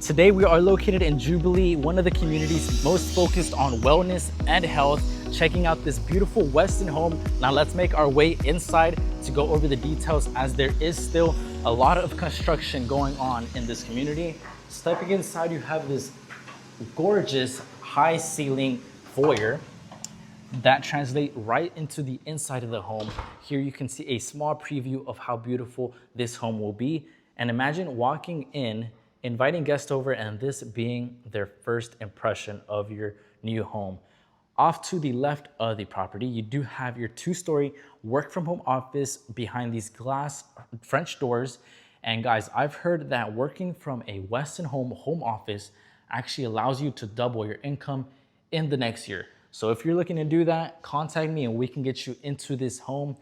Today we are located in Jubilee, one of the communities most focused on wellness and health. Checking out this beautiful Westin home. Now let's make our way inside to go over the details, as there is still a lot of construction going on in this community. Stepping inside, you have this gorgeous high ceiling foyer that translate right into the inside of the home. Here you can see a small preview of how beautiful this home will be. And imagine walking in, inviting guests over, and this being their first impression of your new home. Off to the left of the property, you do have your 2-story work from home office behind these glass French doors. And guys, I've heard that working from a Westin home office actually allows you to double your income in the next year. So if you're looking to do that, contact me and we can get you into this home.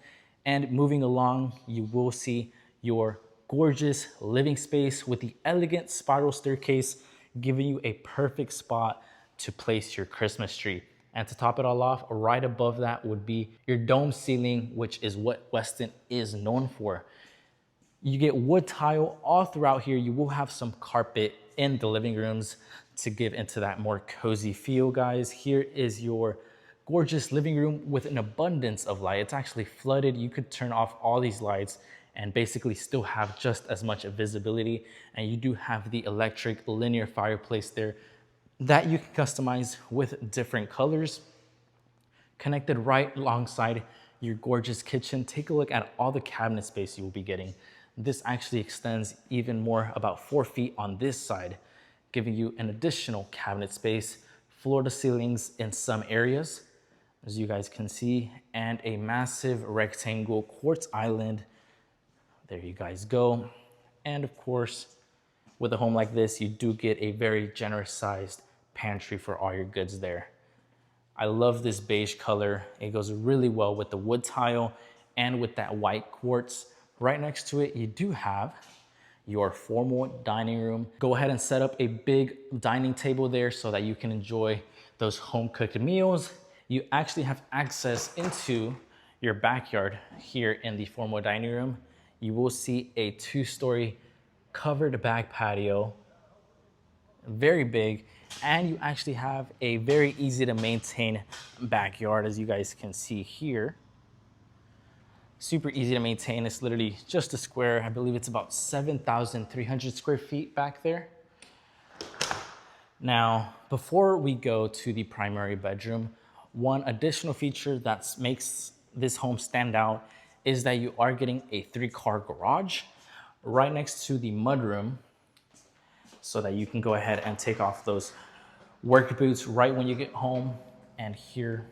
And moving along, you will see your gorgeous living space with the elegant spiral staircase, giving you a perfect spot to place your Christmas tree. And to top it all off, right above that would be your dome ceiling, which is what Westin is known for. You get wood tile all throughout here. You will have some carpet in the living rooms to give into that more cozy feel, guys. Here is your gorgeous living room with an abundance of light. It's actually flooded. You could turn off all these lights and basically still have just as much visibility. And you do have the electric linear fireplace there that you can customize with different colors. Connected right alongside your gorgeous kitchen. Take a look at all the cabinet space you will be getting. This actually extends even more, about 4 feet on this side, giving you an additional cabinet space, floor to ceilings in some areas, as you guys can see, and a massive rectangle quartz island. There you guys go. And of course, with a home like this, you do get a very generous sized pantry for all your goods there. I love this beige color. It goes really well with the wood tile and with that white quartz. Right next to it, you do have your formal dining room. Go ahead and set up a big dining table there so that you can enjoy those home cooked meals. You actually have access into your backyard here in the formal dining room. You will see a 2-story covered back patio, very big, and you actually have a very easy to maintain backyard, as you guys can see here. Super easy to maintain. It's literally just a square. I believe it's about 7,300 square feet back there. Now, before we go to the primary bedroom, one additional feature that makes this home stand out is that you are getting a 3-car garage right next to the mudroom, so that you can go ahead and take off those work boots right when you get home. And here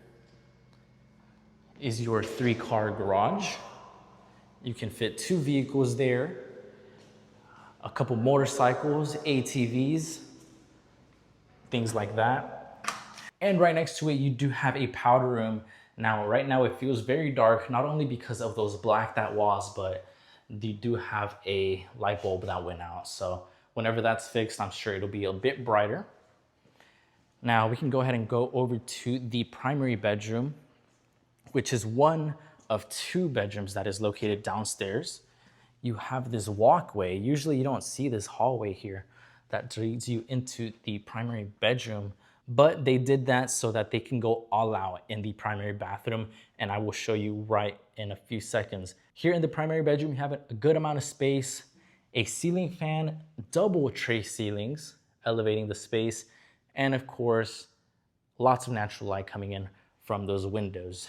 is your 3-car garage. You can fit 2 vehicles there, a couple motorcycles, ATVs, things like that. And right next to it, you do have a powder room. Now, right now it feels very dark, not only because of those blacked out walls, but you do have a light bulb that went out. So whenever that's fixed, I'm sure it'll be a bit brighter. Now we can go ahead and go over to the primary bedroom, which is one of 2 bedrooms that is located downstairs. You have this walkway. Usually you don't see this hallway here that leads you into the primary bedroom, but they did that so that they can go all out in the primary bathroom, and I will show you right in a few seconds. Here in the primary bedroom, you have a good amount of space, a ceiling fan, double tray ceilings, elevating the space, and of course, lots of natural light coming in from those windows.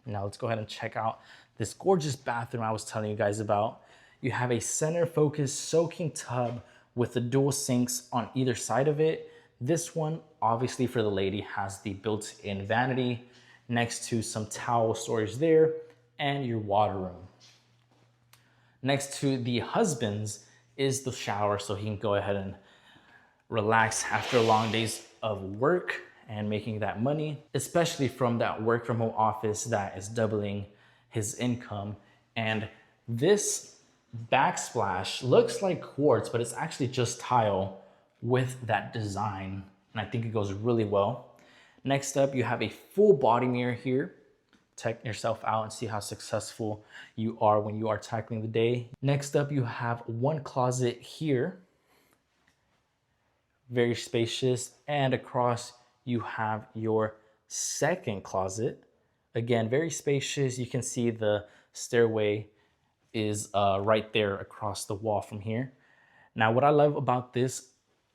Now let's go ahead and check out this gorgeous bathroom I was telling you guys about. You have a center focused soaking tub with the dual sinks on either side of it. This one, obviously for the lady, has the built-in vanity next to some towel storage there and your water room. Next to the husband's is the shower, so he can go ahead and relax after long days of work and making that money, especially from that work from home office that is doubling his income. And this backsplash looks like quartz, but it's actually just tile with that design, and I think it goes really well. Next up, you have a full body mirror here. Check yourself out and see how successful you are when you are tackling the day. Next up, you have one closet here very spacious. And across you have your second closet. Again, very spacious. You can see the stairway is right there across the wall from here. Now, what I love about this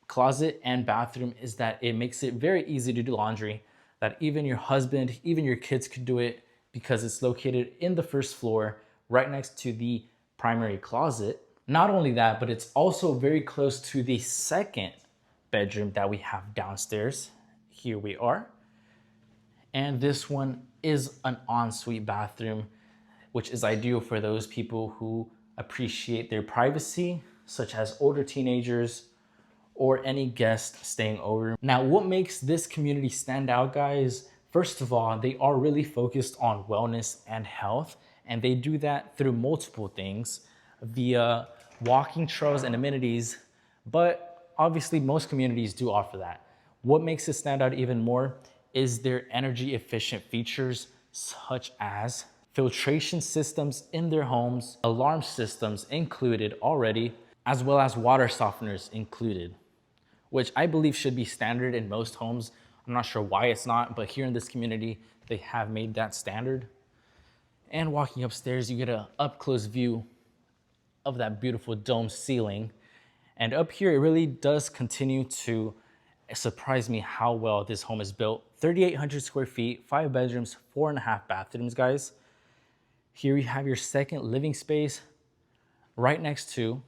closet and bathroom is that it makes it very easy to do laundry, that even your husband, even your kids could do it because it's located in the first floor right next to the primary closet. Not only that, but it's also very close to the second bedroom that we have downstairs. Here we are. And this one is an ensuite bathroom, which is ideal for those people who appreciate their privacy, such as older teenagers or any guest staying over. Now, what makes this community stand out, guys? First of all, they are really focused on wellness and health, and they do that through multiple things via walking trails and amenities, but obviously most communities do offer that. What makes it stand out even more is their energy efficient features, such as filtration systems in their homes, alarm systems included already, as well as water softeners included, which I believe should be standard in most homes. I'm not sure why it's not, but here in this community, they have made that standard. And walking upstairs, you get an up-close view of that beautiful dome ceiling. And up here, it really does continue to surprise me how well this home is built. 3,800 square feet, 5 bedrooms, 4.5 bathrooms, guys. Here you have your second living space right next to,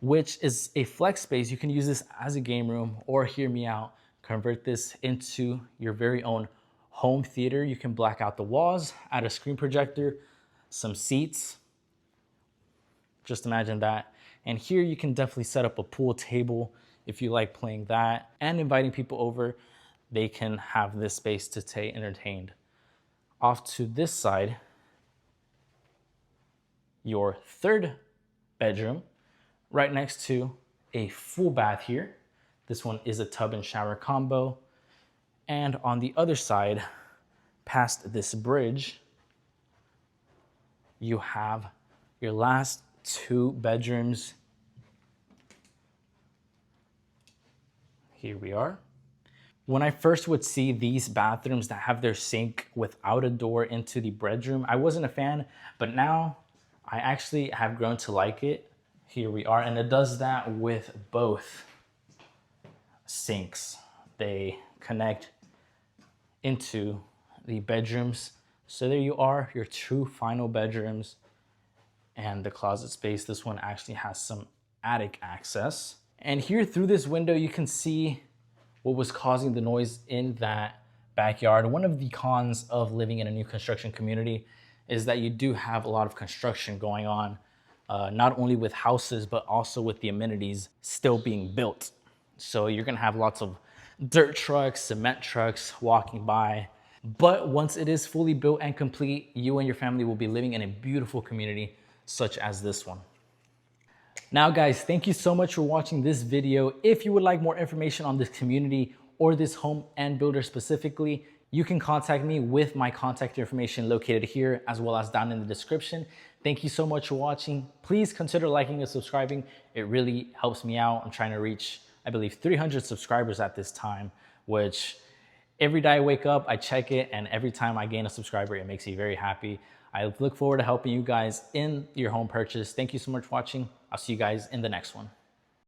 which is a flex space. You can use this as a game room, or hear me out, convert this into your very own home theater. You can black out the walls, add a screen projector, some seats. Just imagine that. And here you can definitely set up a pool table if you like playing that, and inviting people over, they can have this space to stay entertained. Off to this side, your third bedroom, right next to a full bath here. This one is a tub and shower combo. And on the other side, past this bridge, you have your last 2 bedrooms. Here we are. When I first would see these bathrooms that have their sink without a door into the bedroom, I wasn't a fan, but now I actually have grown to like it. Here we are, and it does that with both sinks. They connect into the bedrooms. So there you are, your 2 final bedrooms and the closet space. This one actually has some attic access. And here through this window, you can see what was causing the noise in that backyard. One of the cons of living in a new construction community is that you do have a lot of construction going on, not only with houses, but also with the amenities still being built. So you're gonna have lots of dirt trucks, cement trucks walking by. But once it is fully built and complete, you and your family will be living in a beautiful community such as this one. Now guys, thank you so much for watching this video. If you would like more information on this community or this home and builder specifically, you can contact me with my contact information located here as well as down in the description. Thank you so much for watching. Please consider liking and subscribing. It really helps me out. I'm trying to reach, I believe, 300 subscribers at this time, which every day I wake up, I check it, and every time I gain a subscriber, it makes me very happy. I look forward to helping you guys in your home purchase. Thank you so much for watching. I'll see you guys in the next one.